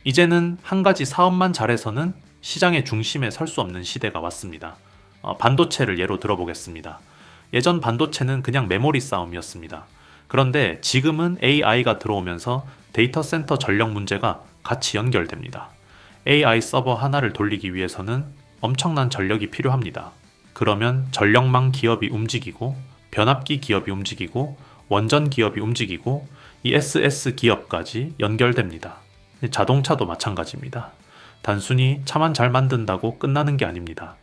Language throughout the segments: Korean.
이제는 한 가지 사업만 잘해서는 시장의 중심에 설 수 없는 시대가 왔습니다. 반도체를 예로 들어보겠습니다. 예전 반도체는 그냥 메모리 싸움이었습니다. 그런데 지금은 AI가 들어오면서 데이터 센터 전력 문제가 같이 연결됩니다. AI 서버 하나를 돌리기 위해서는 엄청난 전력이 필요합니다. 그러면 전력망 기업이 움직이고, 변압기 기업이 움직이고, 원전 기업이 움직이고, 이 SS 기업까지 연결됩니다. 자동차도 마찬가지입니다. 단순히 차만 잘 만든다고 끝나는 게 아닙니다.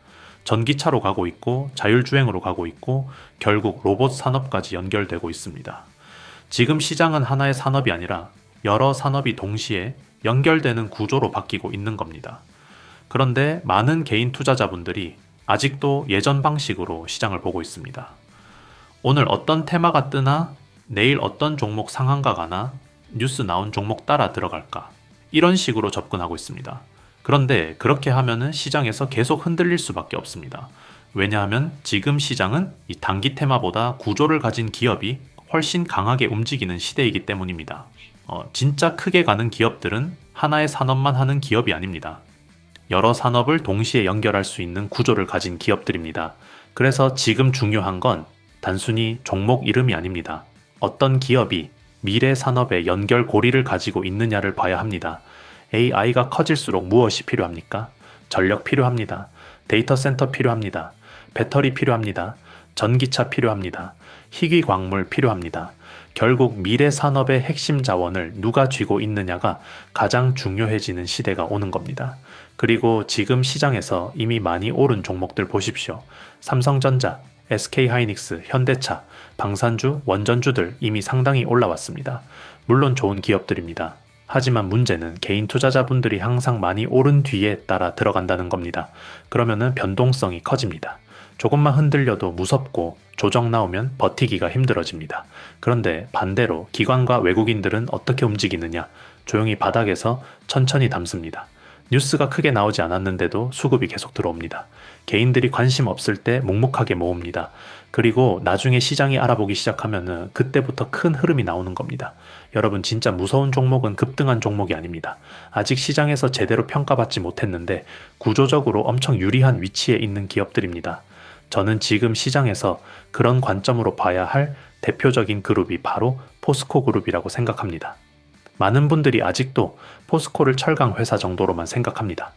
전기차로 가고 있고, 자율주행으로 가고 있고, 결국 로봇 산업까지 연결되고 있습니다. 지금 시장은 하나의 산업이 아니라 여러 산업이 동시에 연결되는 구조로 바뀌고 있는 겁니다. 그런데 많은 개인 투자자분들이 아직도 예전 방식으로 시장을 보고 있습니다. 오늘 어떤 테마가 뜨나, 내일 어떤 종목 상한가 가나, 뉴스 나온 종목 따라 들어갈까, 이런 식으로 접근하고 있습니다. 그런데 그렇게 하면은 시장에서 계속 흔들릴 수밖에 없습니다. 왜냐하면 지금 시장은 이 단기 테마보다 구조를 가진 기업이 훨씬 강하게 움직이는 시대이기 때문입니다. 진짜 크게 가는 기업들은 하나의 산업만 하는 기업이 아닙니다. 여러 산업을 동시에 연결할 수 있는 구조를 가진 기업들입니다. 그래서 지금 중요한 건 단순히 종목 이름이 아닙니다. 어떤 기업이 미래 산업의 연결 고리를 가지고 있느냐를 봐야 합니다. AI가 커질수록 무엇이 필요합니까? 전력 필요합니다. 데이터 센터 필요합니다. 배터리 필요합니다. 전기차 필요합니다. 희귀 광물 필요합니다. 결국 미래 산업의 핵심 자원을 누가 쥐고 있느냐가 가장 중요해지는 시대가 오는 겁니다. 그리고 지금 시장에서 이미 많이 오른 종목들 보십시오. 삼성전자, SK하이닉스, 현대차, 방산주, 원전주들 이미 상당히 올라왔습니다. 물론 좋은 기업들입니다. 하지만 문제는 개인 투자자분들이 항상 많이 오른 뒤에 따라 들어간다는 겁니다. 그러면은 변동성이 커집니다. 조금만 흔들려도 무섭고 조정 나오면 버티기가 힘들어집니다. 그런데 반대로 기관과 외국인들은 어떻게 움직이느냐? 조용히 바닥에서 천천히 담습니다. 뉴스가 크게 나오지 않았는데도 수급이 계속 들어옵니다. 개인들이 관심 없을 때 묵묵하게 모읍니다. 그리고 나중에 시장이 알아보기 시작하면은 그때부터 큰 흐름이 나오는 겁니다. 여러분, 진짜 무서운 종목은 급등한 종목이 아닙니다. 아직 시장에서 제대로 평가받지 못했는데 구조적으로 엄청 유리한 위치에 있는 기업들입니다. 저는 지금 시장에서 그런 관점으로 봐야 할 대표적인 그룹이 바로 포스코 그룹이라고 생각합니다. 많은 분들이 아직도 포스코를 철강 회사 정도로만 생각합니다.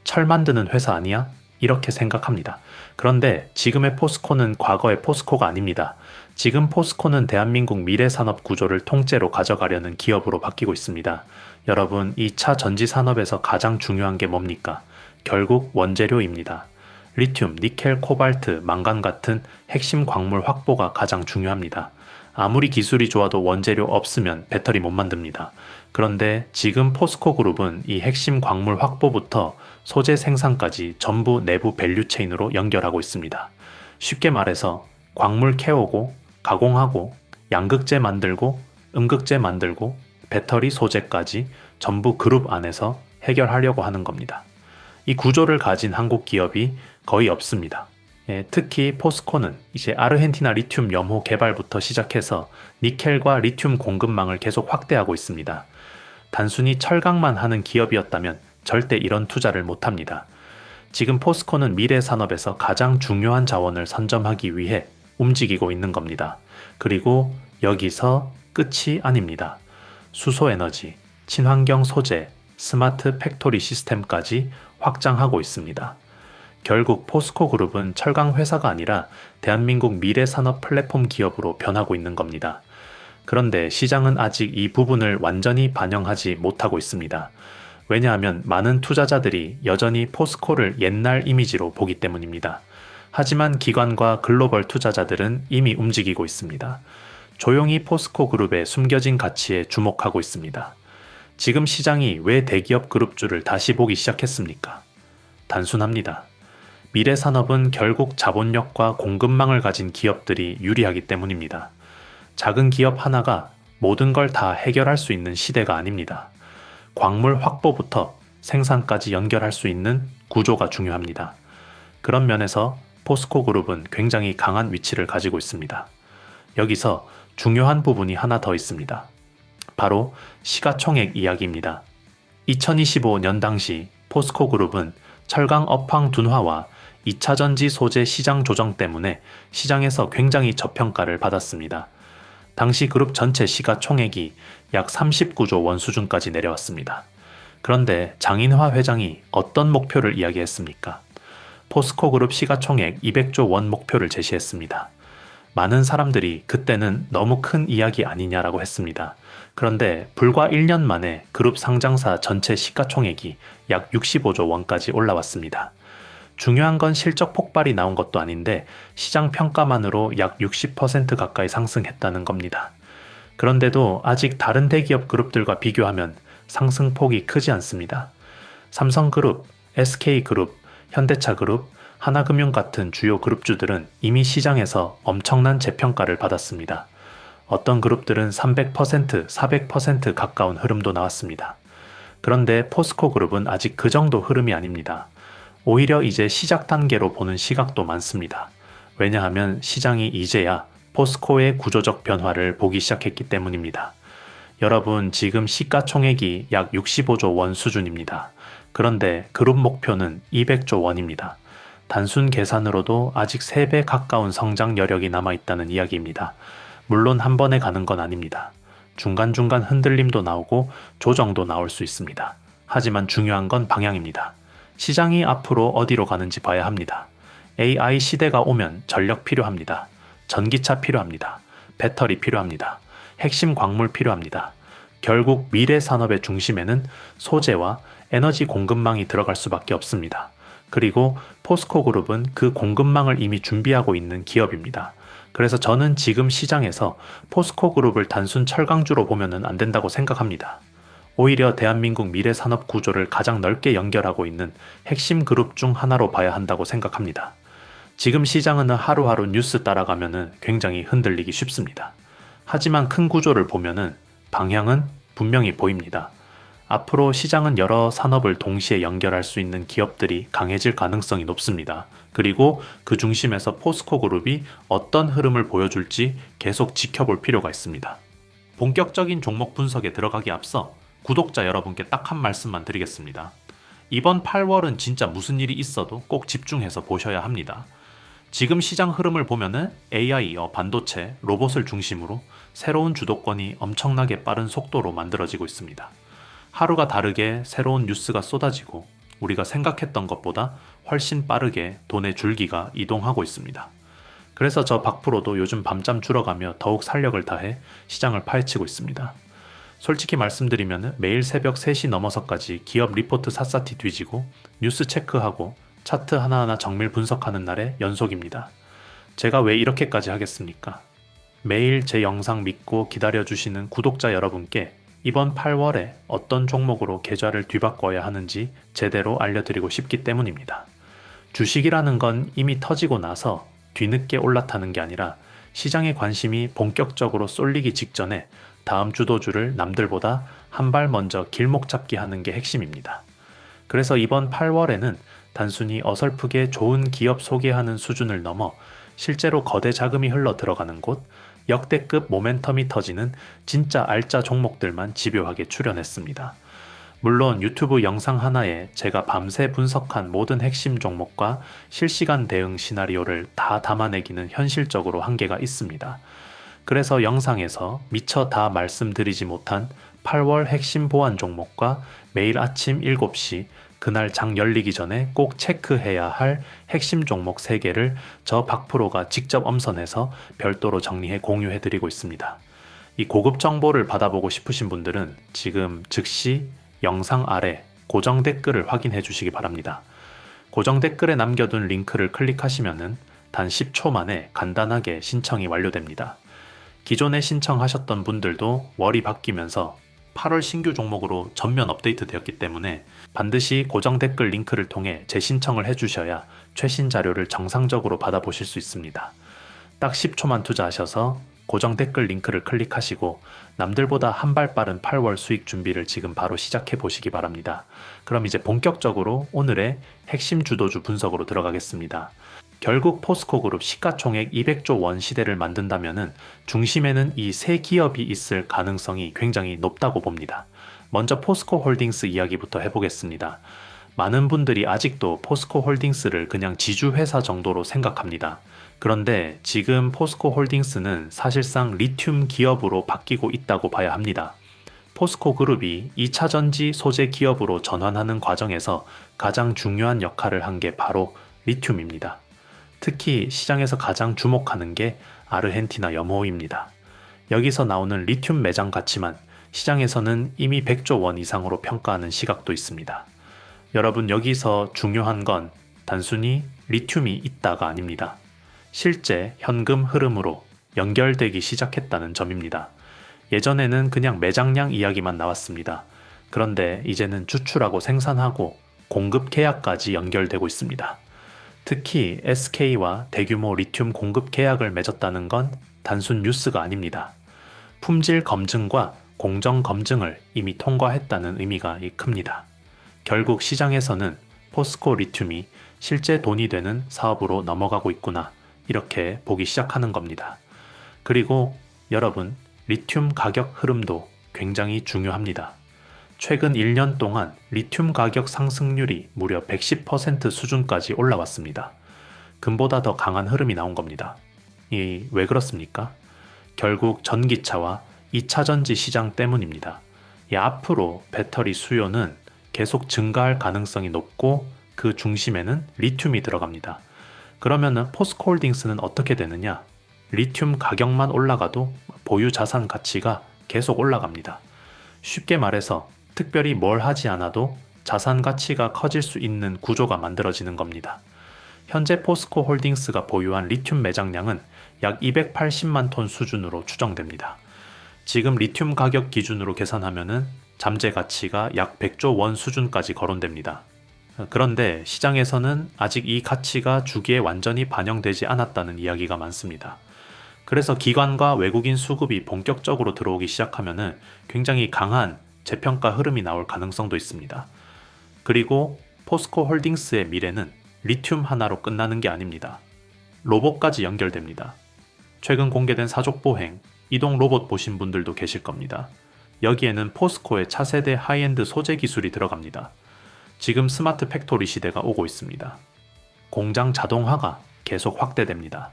철 만드는 회사 아니야? 이렇게 생각합니다. 그런데 지금의 포스코는 과거의 포스코가 아닙니다. 지금 포스코는 대한민국 미래 산업 구조를 통째로 가져가려는 기업으로 바뀌고 있습니다. 여러분, 이 차 전지 산업에서 가장 중요한 게 뭡니까? 결국 원재료입니다. 리튬, 니켈, 코발트, 망간 같은 핵심 광물 확보가 가장 중요합니다. 아무리 기술이 좋아도 원재료 없으면 배터리 못 만듭니다. 그런데 지금 포스코 그룹은 이 핵심 광물 확보부터 소재 생산까지 전부 내부 밸류체인으로 연결하고 있습니다. 쉽게 말해서 광물 캐오고, 가공하고, 양극재 만들고, 음극재 만들고, 배터리 소재까지 전부 그룹 안에서 해결하려고 하는 겁니다. 이 구조를 가진 한국 기업이 거의 없습니다. 특히 포스코는 이제 아르헨티나 리튬 염호 개발부터 시작해서 니켈과 리튬 공급망을 계속 확대하고 있습니다. 단순히 철강만 하는 기업이었다면 절대 이런 투자를 못합니다. 지금 포스코는 미래 산업에서 가장 중요한 자원을 선점하기 위해 움직이고 있는 겁니다. 그리고 여기서 끝이 아닙니다. 수소에너지, 친환경 소재, 스마트 팩토리 시스템까지 확장하고 있습니다. 결국 포스코 그룹은 철강 회사가 아니라 대한민국 미래 산업 플랫폼 기업으로 변하고 있는 겁니다. 그런데 시장은 아직 이 부분을 완전히 반영하지 못하고 있습니다. 왜냐하면 많은 투자자들이 여전히 포스코를 옛날 이미지로 보기 때문입니다. 하지만 기관과 글로벌 투자자들은 이미 움직이고 있습니다. 조용히 포스코 그룹의 숨겨진 가치에 주목하고 있습니다. 지금 시장이 왜 대기업 그룹주를 다시 보기 시작했습니까? 단순합니다. 미래 산업은 결국 자본력과 공급망을 가진 기업들이 유리하기 때문입니다. 작은 기업 하나가 모든 걸 다 해결할 수 있는 시대가 아닙니다. 광물 확보부터 생산까지 연결할 수 있는 구조가 중요합니다. 그런 면에서 포스코 그룹은 굉장히 강한 위치를 가지고 있습니다. 여기서 중요한 부분이 하나 더 있습니다. 바로 시가총액 이야기입니다. 2025년 당시 포스코그룹은 철강 업황 둔화와 2차전지 소재 시장 조정 때문에 시장에서 굉장히 저평가를 받았습니다. 당시 그룹 전체 시가총액이 약 39조 원 수준까지 내려왔습니다. 그런데 장인화 회장이 어떤 목표를 이야기했습니까? 포스코그룹 시가총액 200조 원 목표를 제시했습니다. 많은 사람들이 그때는 너무 큰 이야기 아니냐라고 했습니다. 그런데 불과 1년 만에 그룹 상장사 전체 시가총액이 약 65조 원까지 올라왔습니다. 중요한 건 실적 폭발이 나온 것도 아닌데 시장 평가만으로 약 60% 가까이 상승했다는 겁니다. 그런데도 아직 다른 대기업 그룹들과 비교하면 상승폭이 크지 않습니다. 삼성그룹, SK그룹, 현대차그룹, 하나금융 같은 주요 그룹주들은 이미 시장에서 엄청난 재평가를 받았습니다. 어떤 그룹들은 300%, 400% 가까운 흐름도 나왔습니다. 그런데 포스코그룹은 아직 그 정도 흐름이 아닙니다. 오히려 이제 시작 단계로 보는 시각도 많습니다. 왜냐하면 시장이 이제야 포스코의 구조적 변화를 보기 시작했기 때문입니다. 여러분, 지금 시가총액이 약 65조 원 수준입니다. 그런데 그룹 목표는 200조 원입니다. 단순 계산으로도 아직 3배 가까운 성장 여력이 남아있다는 이야기입니다. 물론 한 번에 가는 건 아닙니다. 중간중간 흔들림도 나오고 조정도 나올 수 있습니다. 하지만 중요한 건 방향입니다. 시장이 앞으로 어디로 가는지 봐야 합니다. AI 시대가 오면 전력 필요합니다. 전기차 필요합니다. 배터리 필요합니다. 핵심 광물 필요합니다. 결국 미래 산업의 중심에는 소재와 에너지 공급망이 들어갈 수밖에 없습니다. 그리고 포스코그룹은 그 공급망을 이미 준비하고 있는 기업입니다. 그래서 저는 지금 시장에서 포스코그룹을 단순 철강주로 보면 안 된다고 생각합니다. 오히려 대한민국 미래 산업 구조를 가장 넓게 연결하고 있는 핵심 그룹 중 하나로 봐야 한다고 생각합니다. 지금 시장은 하루하루 뉴스 따라가면 굉장히 흔들리기 쉽습니다. 하지만 큰 구조를 보면 방향은 분명히 보입니다. 앞으로 시장은 여러 산업을 동시에 연결할 수 있는 기업들이 강해질 가능성이 높습니다. 그리고 그 중심에서 포스코그룹이 어떤 흐름을 보여줄지 계속 지켜볼 필요가 있습니다. 본격적인 종목 분석에 들어가기 앞서 구독자 여러분께 딱 한 말씀만 드리겠습니다. 이번 8월은 진짜 무슨 일이 있어도 꼭 집중해서 보셔야 합니다. 지금 시장 흐름을 보면은 AI, 반도체, 로봇을 중심으로 새로운 주도권이 엄청나게 빠른 속도로 만들어지고 있습니다. 하루가 다르게 새로운 뉴스가 쏟아지고 우리가 생각했던 것보다 훨씬 빠르게 돈의 줄기가 이동하고 있습니다. 그래서 저 박프로도 요즘 밤잠 줄여가며 더욱 살력을 다해 시장을 파헤치고 있습니다. 솔직히 말씀드리면 매일 새벽 3시 넘어서까지 기업 리포트 샅샅이 뒤지고 뉴스 체크하고 차트 하나하나 정밀 분석하는 날의 연속입니다. 제가 왜 이렇게까지 하겠습니까? 매일 제 영상 믿고 기다려주시는 구독자 여러분께 이번 8월에 어떤 종목으로 계좌를 뒤바꿔야 하는지 제대로 알려드리고 싶기 때문입니다. 주식이라는 건 이미 터지고 나서 뒤늦게 올라타는 게 아니라 시장의 관심이 본격적으로 쏠리기 직전에 다음 주도주를 남들보다 한 발 먼저 길목 잡기 하는 게 핵심입니다. 그래서 이번 8월에는 단순히 어설프게 좋은 기업 소개하는 수준을 넘어 실제로 거대 자금이 흘러 들어가는 곳, 역대급 모멘텀이 터지는 진짜 알짜 종목들만 집요하게 출연했습니다. 물론 유튜브 영상 하나에 제가 밤새 분석한 모든 핵심 종목과 실시간 대응 시나리오를 다 담아내기는 현실적으로 한계가 있습니다. 그래서 영상에서 미처 다 말씀드리지 못한 8월 핵심 보안 종목과 매일 아침 7시 그날 장 열리기 전에 꼭 체크해야 할 핵심 종목 3개를 저 박프로가 직접 엄선해서 별도로 정리해 공유해드리고 있습니다. 이 고급 정보를 받아보고 싶으신 분들은 지금 즉시 영상 아래 고정 댓글을 확인해 주시기 바랍니다. 고정 댓글에 남겨둔 링크를 클릭하시면 단 10초 만에 간단하게 신청이 완료됩니다. 기존에 신청하셨던 분들도 월이 바뀌면서 8월 신규 종목으로 전면 업데이트 되었기 때문에 반드시 고정 댓글 링크를 통해 재신청을 해주셔야 최신 자료를 정상적으로 받아보실 수 있습니다. 딱 10초만 투자하셔서 고정 댓글 링크를 클릭하시고 남들보다 한 발 빠른 8월 수익 준비를 지금 바로 시작해 보시기 바랍니다. 그럼 이제 본격적으로 오늘의 핵심 주도주 분석으로 들어가겠습니다. 결국 포스코그룹 시가총액 200조 원 시대를 만든다면 중심에는 이 세 기업이 있을 가능성이 굉장히 높다고 봅니다. 먼저 포스코 홀딩스 이야기부터 해보겠습니다. 많은 분들이 아직도 포스코 홀딩스를 그냥 지주회사 정도로 생각합니다. 그런데 지금 포스코 홀딩스는 사실상 리튬 기업으로 바뀌고 있다고 봐야 합니다. 포스코 그룹이 2차 전지 소재 기업으로 전환하는 과정에서 가장 중요한 역할을 한 게 바로 리튬입니다. 특히 시장에서 가장 주목하는 게 아르헨티나 염호입니다. 여기서 나오는 리튬 매장 가치만 시장에서는 이미 100조 원 이상으로 평가하는 시각도 있습니다. 여러분, 여기서 중요한 건 단순히 리튬이 있다가 아닙니다. 실제 현금 흐름으로 연결되기 시작했다는 점입니다. 예전에는 그냥 매장량 이야기만 나왔습니다. 그런데 이제는 추출하고 생산하고 공급 계약까지 연결되고 있습니다. 특히 SK와 대규모 리튬 공급 계약을 맺었다는 건 단순 뉴스가 아닙니다. 품질 검증과 공정 검증을 이미 통과했다는 의미가 큽니다. 결국 시장에서는 포스코 리튬이 실제 돈이 되는 사업으로 넘어가고 있구나, 이렇게 보기 시작하는 겁니다. 그리고 여러분, 리튬 가격 흐름도 굉장히 중요합니다. 최근 1년 동안 리튬 가격 상승률이 무려 110% 수준까지 올라왔습니다. 금보다 더 강한 흐름이 나온 겁니다. 왜 그렇습니까? 결국 전기차와 2차 전지 시장 때문입니다. 앞으로 배터리 수요는 계속 증가할 가능성이 높고 그 중심에는 리튬이 들어갑니다. 그러면 포스코홀딩스는 어떻게 되느냐? 리튬 가격만 올라가도 보유 자산 가치가 계속 올라갑니다. 쉽게 말해서 특별히 뭘 하지 않아도 자산 가치가 커질 수 있는 구조가 만들어지는 겁니다. 현재 포스코 홀딩스가 보유한 리튬 매장량은 약 280만 톤 수준으로 추정됩니다. 지금 리튬 가격 기준으로 계산하면 잠재 가치가 약 100조 원 수준까지 거론됩니다. 그런데 시장에서는 아직 이 가치가 주기에 완전히 반영되지 않았다는 이야기가 많습니다. 그래서 기관과 외국인 수급이 본격적으로 들어오기 시작하면 굉장히 강한 재평가 흐름이 나올 가능성도 있습니다. 그리고 포스코 홀딩스의 미래는 리튬 하나로 끝나는 게 아닙니다. 로봇까지 연결됩니다. 최근 공개된 사족보행, 이동 로봇 보신 분들도 계실 겁니다. 여기에는 포스코의 차세대 하이엔드 소재 기술이 들어갑니다. 지금 스마트 팩토리 시대가 오고 있습니다. 공장 자동화가 계속 확대됩니다.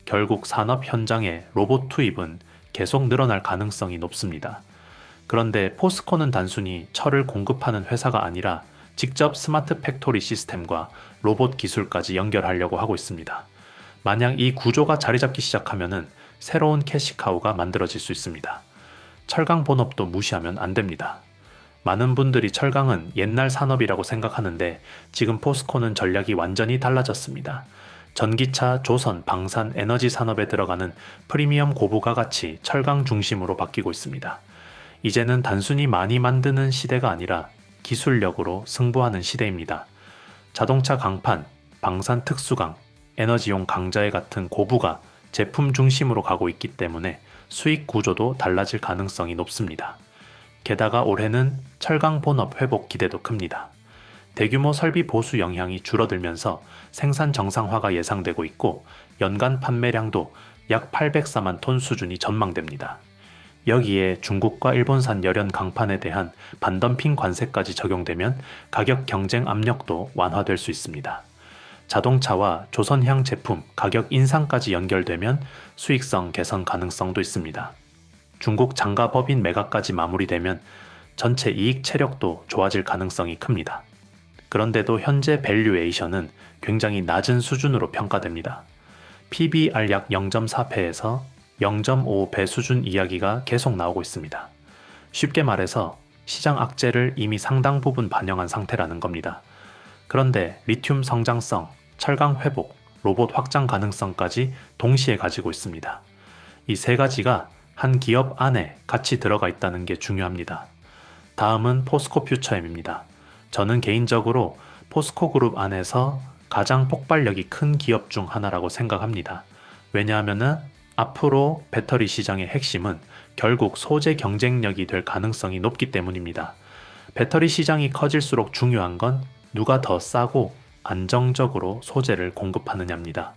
결국 산업 현장에 로봇 투입은 계속 늘어날 가능성이 높습니다. 그런데 포스코는 단순히 철을 공급하는 회사가 아니라 직접 스마트 팩토리 시스템과 로봇 기술까지 연결하려고 하고 있습니다. 만약 이 구조가 자리 잡기 시작하면 새로운 캐시카우가 만들어질 수 있습니다. 철강 본업도 무시하면 안 됩니다. 많은 분들이 철강은 옛날 산업이라고 생각하는데 지금 포스코는 전략이 완전히 달라졌습니다. 전기차, 조선, 방산, 에너지 산업에 들어가는 프리미엄 고부가 가치 철강 중심으로 바뀌고 있습니다. 이제는 단순히 많이 만드는 시대가 아니라 기술력으로 승부하는 시대입니다. 자동차 강판, 방산 특수강, 에너지용 강자의 같은 고부가 제품 중심으로 가고 있기 때문에 수익 구조도 달라질 가능성이 높습니다. 게다가 올해는 철강 본업 회복 기대도 큽니다. 대규모 설비 보수 영향이 줄어들면서 생산 정상화가 예상되고 있고 연간 판매량도 약 804만 톤 수준이 전망됩니다. 여기에 중국과 일본산 열연 강판에 대한 반덤핑 관세까지 적용되면 가격 경쟁 압력도 완화될 수 있습니다. 자동차와 조선향 제품 가격 인상까지 연결되면 수익성 개선 가능성도 있습니다. 중국 장가 법인 매각까지 마무리되면 전체 이익 체력도 좋아질 가능성이 큽니다. 그런데도 현재 밸류에이션은 굉장히 낮은 수준으로 평가됩니다. PBR 약 0.4배에서 0.5배 수준 이야기가 계속 나오고 있습니다. 쉽게 말해서 시장 악재를 이미 상당 부분 반영한 상태라는 겁니다. 그런데 리튬 성장성, 철강 회복, 로봇 확장 가능성까지 동시에 가지고 있습니다. 이 세 가지가 한 기업 안에 같이 들어가 있다는 게 중요합니다. 다음은 포스코 퓨처엠입니다. 저는 개인적으로 포스코 그룹 안에서 가장 폭발력이 큰 기업 중 하나라고 생각합니다. 왜냐하면 앞으로 배터리 시장의 핵심은 결국 소재 경쟁력이 될 가능성이 높기 때문입니다. 배터리 시장이 커질수록 중요한 건 누가 더 싸고 안정적으로 소재를 공급하느냐입니다.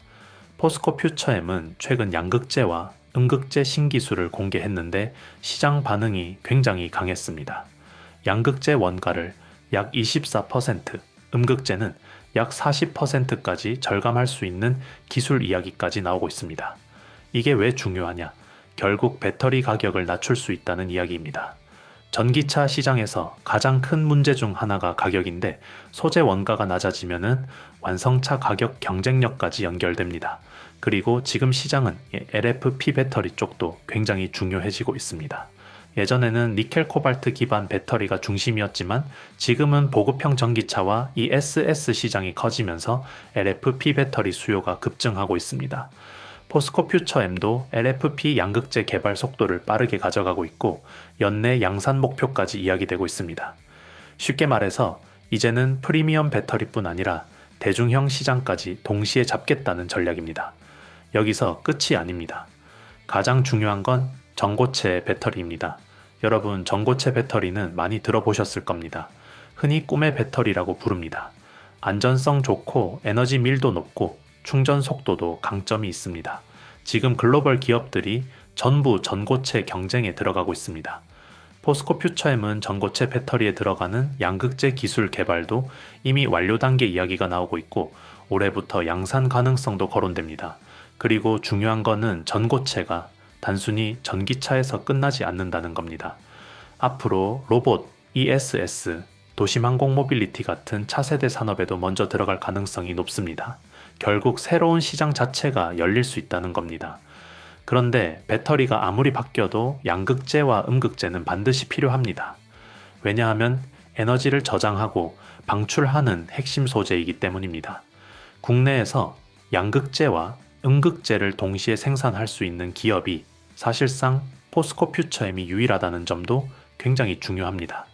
포스코 퓨처엠은 최근 양극재와 음극재 신기술을 공개했는데 시장 반응이 굉장히 강했습니다. 양극재 원가를 약 24%, 음극재는 약 40%까지 절감할 수 있는 기술 이야기까지 나오고 있습니다. 이게 왜 중요하냐? 결국 배터리 가격을 낮출 수 있다는 이야기입니다. 전기차 시장에서 가장 큰 문제 중 하나가 가격인데 소재 원가가 낮아지면은 완성차 가격 경쟁력까지 연결됩니다. 그리고 지금 시장은 LFP 배터리 쪽도 굉장히 중요해지고 있습니다. 예전에는 니켈 코발트 기반 배터리가 중심이었지만 지금은 보급형 전기차와 ESS 시장이 커지면서 LFP 배터리 수요가 급증하고 있습니다. 포스코 퓨처엠도 LFP 양극재 개발 속도를 빠르게 가져가고 있고 연내 양산 목표까지 이야기되고 있습니다. 쉽게 말해서 이제는 프리미엄 배터리뿐 아니라 대중형 시장까지 동시에 잡겠다는 전략입니다. 여기서 끝이 아닙니다. 가장 중요한 건 전고체 배터리입니다. 여러분, 전고체 배터리는 많이 들어보셨을 겁니다. 흔히 꿈의 배터리라고 부릅니다. 안전성 좋고 에너지 밀도 높고 충전 속도도 강점이 있습니다. 지금 글로벌 기업들이 전부 전고체 경쟁에 들어가고 있습니다. 포스코 퓨처엠은 전고체 배터리에 들어가는 양극재 기술 개발도 이미 완료 단계 이야기가 나오고 있고 올해부터 양산 가능성도 거론됩니다. 그리고 중요한 거는 전고체가 단순히 전기차에서 끝나지 않는다는 겁니다. 앞으로 로봇, ESS, 도심항공 모빌리티 같은 차세대 산업에도 먼저 들어갈 가능성이 높습니다. 결국 새로운 시장 자체가 열릴 수 있다는 겁니다. 그런데 배터리가 아무리 바뀌어도 양극재와 음극재는 반드시 필요합니다. 왜냐하면 에너지를 저장하고 방출하는 핵심 소재이기 때문입니다. 국내에서 양극재와 음극재를 동시에 생산할 수 있는 기업이 사실상 포스코 퓨처엠이 유일하다는 점도 굉장히 중요합니다.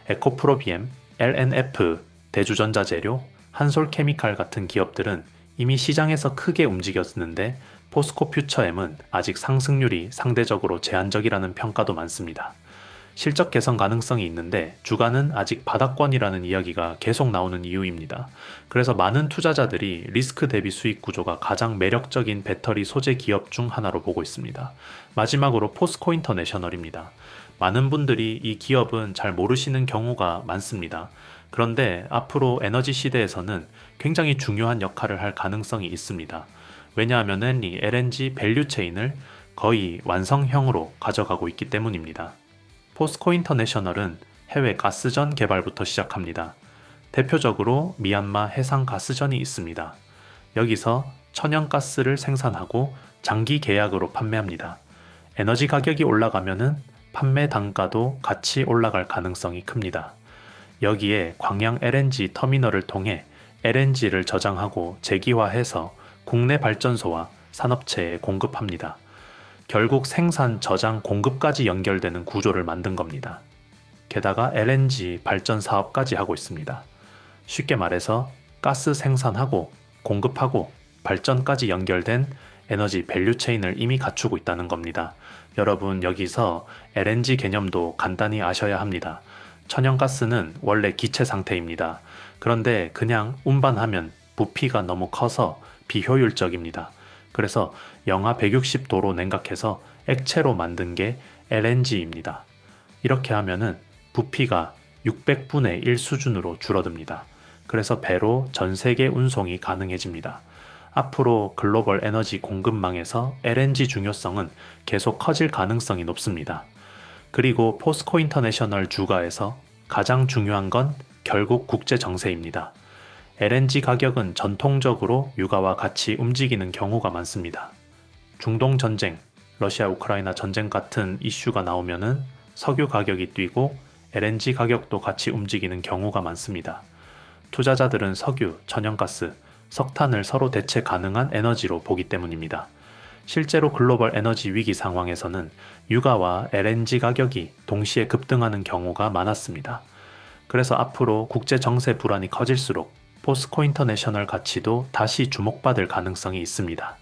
에코프로비엠, LNF, 대주전자재료, 한솔케미칼 같은 기업들은 이미 시장에서 크게 움직였는데 포스코 퓨처엠은 아직 상승률이 상대적으로 제한적이라는 평가도 많습니다. 실적 개선 가능성이 있는데 주가는 아직 바닥권이라는 이야기가 계속 나오는 이유입니다. 그래서 많은 투자자들이 리스크 대비 수익 구조가 가장 매력적인 배터리 소재 기업 중 하나로 보고 있습니다. 마지막으로 포스코 인터내셔널입니다. 많은 분들이 이 기업은 잘 모르시는 경우가 많습니다. 그런데 앞으로 에너지 시대에서는 굉장히 중요한 역할을 할 가능성이 있습니다. 왜냐하면 이 LNG 밸류 체인을 거의 완성형으로 가져가고 있기 때문입니다. 포스코 인터내셔널은 해외 가스전 개발부터 시작합니다. 대표적으로 미얀마 해상 가스전이 있습니다. 여기서 천연가스를 생산하고 장기 계약으로 판매합니다. 에너지 가격이 올라가면은 판매 단가도 같이 올라갈 가능성이 큽니다. 여기에 광양 LNG 터미널을 통해 LNG를 저장하고 재기화해서 국내 발전소와 산업체에 공급합니다. 결국 생산, 저장, 공급까지 연결되는 구조를 만든 겁니다. 게다가 LNG 발전 사업까지 하고 있습니다. 쉽게 말해서 가스 생산하고 공급하고 발전까지 연결된 에너지 밸류 체인을 이미 갖추고 있다는 겁니다. 여러분, 여기서 LNG 개념도 간단히 아셔야 합니다. 천연가스는 원래 기체 상태입니다. 그런데 그냥 운반하면 부피가 너무 커서 비효율적입니다. 그래서 영하 160도로 냉각해서 액체로 만든 게 LNG입니다. 이렇게 하면은 부피가 600분의 1 수준으로 줄어듭니다. 그래서 배로 전 세계 운송이 가능해집니다. 앞으로 글로벌 에너지 공급망에서 LNG 중요성은 계속 커질 가능성이 높습니다. 그리고 포스코 인터내셔널 주가에서 가장 중요한 건 결국 국제 정세입니다. LNG 가격은 전통적으로 유가와 같이 움직이는 경우가 많습니다. 중동 전쟁, 러시아 우크라이나 전쟁 같은 이슈가 나오면은 석유 가격이 뛰고 LNG 가격도 같이 움직이는 경우가 많습니다. 투자자들은 석유, 천연가스, 석탄을 서로 대체 가능한 에너지로 보기 때문입니다. 실제로 글로벌 에너지 위기 상황에서는 유가와 LNG 가격이 동시에 급등하는 경우가 많았습니다. 그래서 앞으로 국제 정세 불안이 커질수록 포스코 인터내셔널 가치도 다시 주목받을 가능성이 있습니다.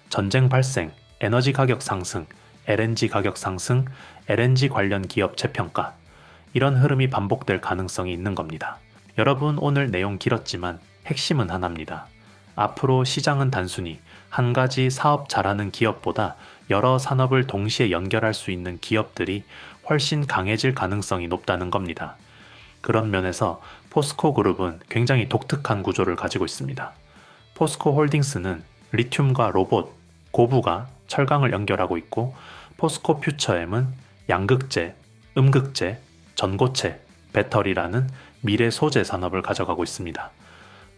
전쟁 발생, 에너지 가격 상승, LNG 가격 상승, LNG 관련 기업 재평가, 이런 흐름이 반복될 가능성이 있는 겁니다. 여러분, 오늘 내용 길었지만 핵심은 하나입니다. 앞으로 시장은 단순히 한 가지 사업 잘하는 기업보다 여러 산업을 동시에 연결할 수 있는 기업들이 훨씬 강해질 가능성이 높다는 겁니다. 그런 면에서 포스코 그룹은 굉장히 독특한 구조를 가지고 있습니다. 포스코 홀딩스는 리튬과 로봇, 고부가 철강을 연결하고 있고, 포스코 퓨처엠은 양극재, 음극재, 전고체, 배터리라는 미래 소재 산업을 가져가고 있습니다.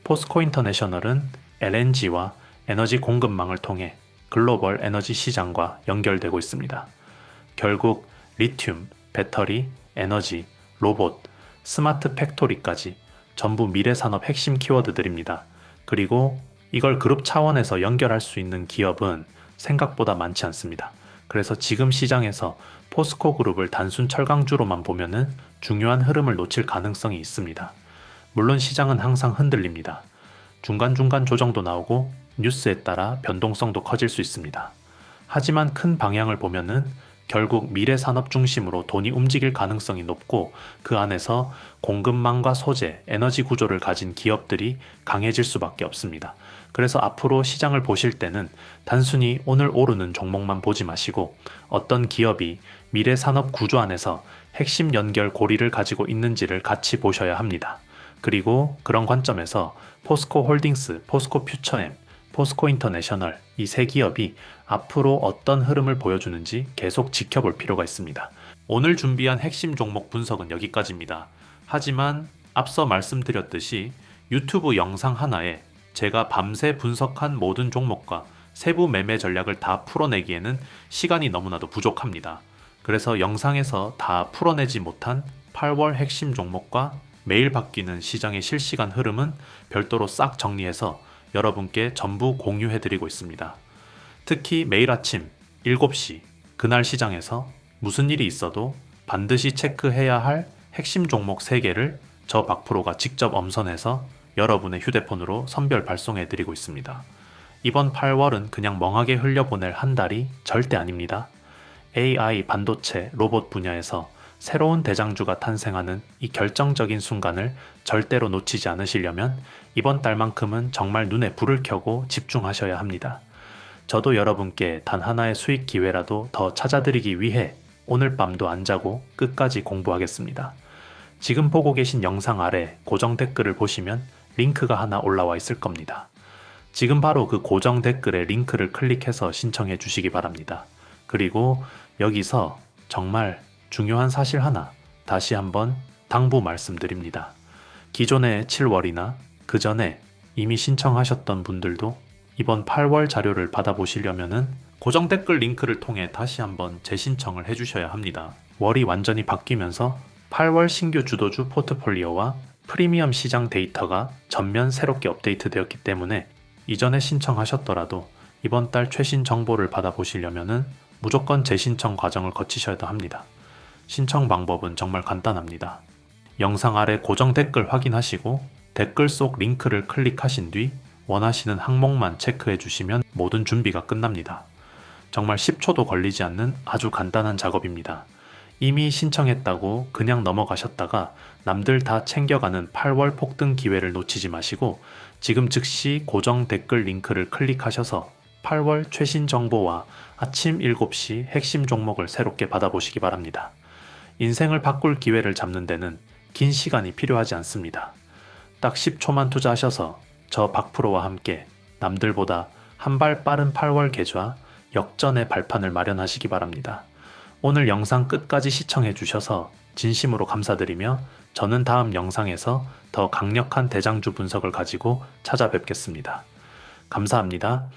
포스코 인터내셔널은 LNG와 에너지 공급망을 통해 글로벌 에너지 시장과 연결되고 있습니다. 결국 리튬, 배터리, 에너지, 로봇, 스마트 팩토리까지 전부 미래 산업 핵심 키워드들입니다. 그리고 이걸 그룹 차원에서 연결할 수 있는 기업은 생각보다 많지 않습니다. 그래서 지금 시장에서 포스코 그룹을 단순 철강주로만 보면은 중요한 흐름을 놓칠 가능성이 있습니다. 물론 시장은 항상 흔들립니다. 중간중간 조정도 나오고 뉴스에 따라 변동성도 커질 수 있습니다. 하지만 큰 방향을 보면은 결국 미래 산업 중심으로 돈이 움직일 가능성이 높고, 그 안에서 공급망과 소재, 에너지 구조를 가진 기업들이 강해질 수밖에 없습니다. 그래서 앞으로 시장을 보실 때는 단순히 오늘 오르는 종목만 보지 마시고 어떤 기업이 미래 산업 구조 안에서 핵심 연결 고리를 가지고 있는지를 같이 보셔야 합니다. 그리고 그런 관점에서 포스코 홀딩스, 포스코 퓨처엠, 포스코 인터내셔널 이 세 기업이 앞으로 어떤 흐름을 보여주는지 계속 지켜볼 필요가 있습니다. 오늘 준비한 핵심 종목 분석은 여기까지입니다. 하지만 앞서 말씀드렸듯이 유튜브 영상 하나에 제가 밤새 분석한 모든 종목과 세부 매매 전략을 다 풀어내기에는 시간이 너무나도 부족합니다. 그래서 영상에서 다 풀어내지 못한 8월 핵심 종목과 매일 바뀌는 시장의 실시간 흐름은 별도로 싹 정리해서 여러분께 전부 공유해드리고 있습니다. 특히 매일 아침 7시 그날 시장에서 무슨 일이 있어도 반드시 체크해야 할 핵심 종목 3개를 저 박프로가 직접 엄선해서 여러분의 휴대폰으로 선별 발송해드리고 있습니다. 이번 8월은 그냥 멍하게 흘려보낼 한 달이 절대 아닙니다. AI, 반도체, 로봇 분야에서 새로운 대장주가 탄생하는 이 결정적인 순간을 절대로 놓치지 않으시려면 이번 달만큼은 정말 눈에 불을 켜고 집중하셔야 합니다. 저도 여러분께 단 하나의 수익 기회라도 더 찾아드리기 위해 오늘 밤도 안 자고 끝까지 공부하겠습니다. 지금 보고 계신 영상 아래 고정 댓글을 보시면 링크가 하나 올라와 있을 겁니다. 지금 바로 그 고정 댓글에 링크를 클릭해서 신청해 주시기 바랍니다. 그리고 여기서 정말 중요한 사실 하나 다시 한번 당부 말씀드립니다. 기존의 7월이나 그 전에 이미 신청하셨던 분들도 이번 8월 자료를 받아보시려면은 고정 댓글 링크를 통해 다시 한번 재신청을 해주셔야 합니다. 월이 완전히 바뀌면서 8월 신규 주도주 포트폴리오와 프리미엄 시장 데이터가 전면 새롭게 업데이트되었기 때문에 이전에 신청하셨더라도 이번 달 최신 정보를 받아보시려면은 무조건 재신청 과정을 거치셔야 합니다. 신청 방법은 정말 간단합니다. 영상 아래 고정 댓글 확인하시고 댓글 속 링크를 클릭하신 뒤 원하시는 항목만 체크해 주시면 모든 준비가 끝납니다. 정말 10초도 걸리지 않는 아주 간단한 작업입니다. 이미 신청했다고 그냥 넘어가셨다가 남들 다 챙겨가는 8월 폭등 기회를 놓치지 마시고 지금 즉시 고정 댓글 링크를 클릭하셔서 8월 최신 정보와 아침 7시 핵심 종목을 새롭게 받아보시기 바랍니다. 인생을 바꿀 기회를 잡는 데는 긴 시간이 필요하지 않습니다. 딱 10초만 투자하셔서 저 박프로와 함께 남들보다 한 발 빠른 8월 계좌 역전의 발판을 마련하시기 바랍니다. 오늘 영상 끝까지 시청해 주셔서 진심으로 감사드리며 저는 다음 영상에서 더 강력한 대장주 분석을 가지고 찾아뵙겠습니다. 감사합니다.